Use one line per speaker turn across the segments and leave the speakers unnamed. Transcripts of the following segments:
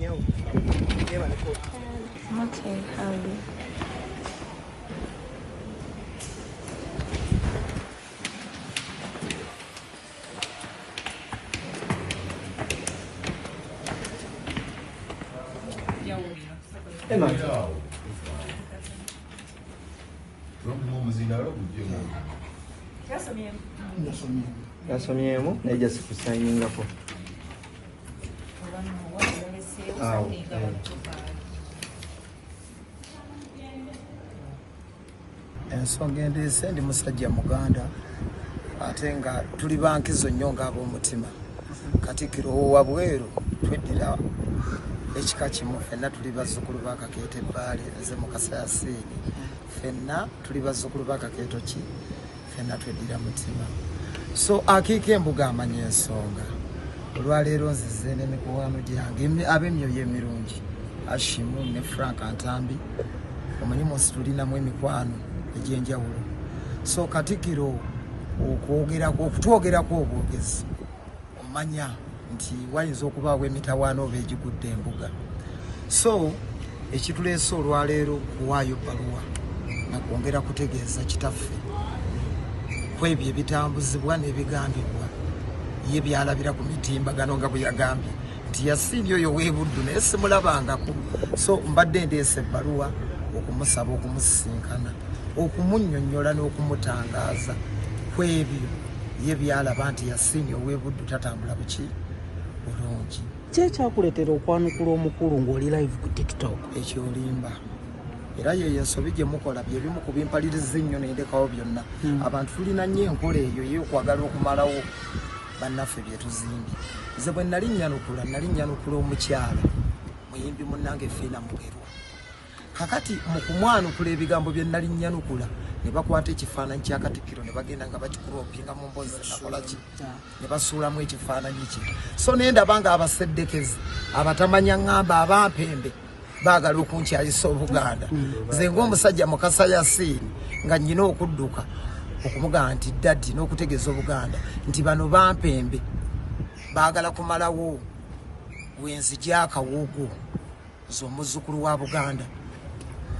No.
Okay, how are you?
Emma. Yasomyemu naye jasi kusayingako. Ensonga endeese ndi musajja muganda ate nga tuli bankizo nnyo ng'ab'omutima. Katikkiro wabweru tweddira ekika kimu, ffenna tuli bazzukulu ba Kakeeto Ebbaale, nze Mukasa Yasiini. Ffenna tuli bazzukulu ba Kakeeto ki, ffenna tweddira mutima. So akiika embuga amanya ensonga. Olwaleero nzize n'emikwano gyange ab'emyoyo emirungi, Ashimu ne Frank Antambi, omanyi munsi tulinamu emikwano egy'enjawulo. So Katikkiro okutwogerako obwogezi omanya nti wayinza okubaawo emitawaana oba egigudde embuga. So ekituleese olwaleero kuwaayo bbaluwa nakwongera kutegeeza kitaffe ku ebyo ebitambuzibwa n'ebigambibwa ye byalabira ku mitimbagano nga bwe yagambye nti Yasiini oyo w'e-Buddu naye simulabangako. So mbadde ndeese ebbaluwa okumusaba okumusisinkana, okumunnyonnyola n'okumutangaaza ku ebyo ye byalaba nti Yasiini ow'e-Buddu tatambula buki bulungi.
Ki ekyakuleetera okwanukula omukulu ng'oli live ku TikTok?
Ekyolimba era yeyo ensobi gye mukola bye bimu ku bimpaliriza ennyo n'endekawo byonna. Abantu tulina nnyo enkola eyo y'okwagala okumalawo bannaffe bye tuzimbye. Nze bwe nali nnyanukula omukyala muyimbi munnange Fiina Mugerwa. Kakati mu kumwanukula ebigambo bye nali nnyanukula ne bakwata ekifaananyi kya Katikkiro ne bagenda nga bakikuroopinga mu mboozi nakola ki ne basuulamu ekifaananyi kye. So naye ndaba nga abaseddekezi abatamanya ŋŋamba abampembe baagala okunkyayisa Obuganda. Nze ng'omusajja Mukasa Yasiini nga nnyina okudduka okumugamba nti daddi n'okutegeeza Obuganda nti bano bampembe baagala kumalawo wenzija akawuugo z'omuzzukulu wa Buganda.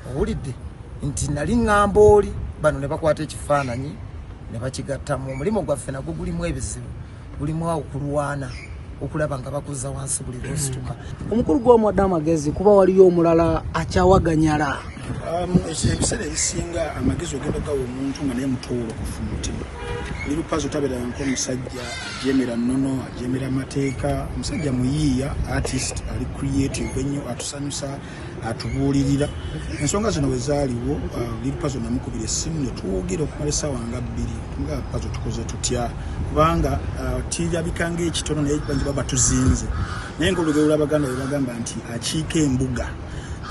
Owulidde nti nali ŋŋamba oli bano ne bakwata ekifaananyi ne bakigattamu. Omulimu gwaffe nagwo gulimu ebizibu, gulimu awo kulwana okulaba nga bakuza wansi buli lwosituka.
Omukulu gw'omuwadde amagezi kuba waliyo omulala akyawaganyala.
Ebiseera ebisinga amagezi ogenda gawa omuntu nga naye mutuula okufa mutima. Oli Lupazo tabeera nko omusajja ajeemera nnono, ajeemera amateeka, omusajja muyiiya, artist, ali creative ennyo, atusanyusa, atubuulirira. Ensonga zino bwe zaaliwo, oli Lupazo namukubira essimu ne tuwogera okumala essaawa nga 2 nga Lupazo tukoze tutya kubanga tirabika ng'ekitono naye bangi baba tuzinze. Naye ng'olugero lw'Abaganda bwe bagamba nti akiika embuga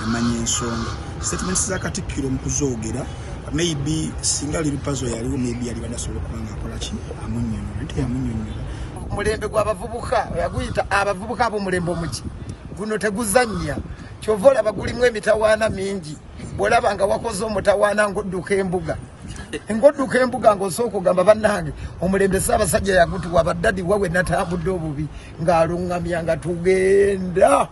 amanya ensonga. Statements za Katikkiro mu kuzoogera maybe singa ali Lupazo yaliwo maybe yali badasobola kubanga akola ki amunnyonnyola nti yamunnyonnyola.
Omulembe gw'abavubuka yaguyita abavubuka ab'omulembe omuki guno teguzannya kyova olaba gulimu emitawaana mingi. Bw'olaba nga wakoze omutawaana ng'odduka embuga ng'osooka ogamba bannange omulembe Ssaabasajja yagutuwa baddadi wawe natambudde obubi ng'aluŋŋamya nga tugenda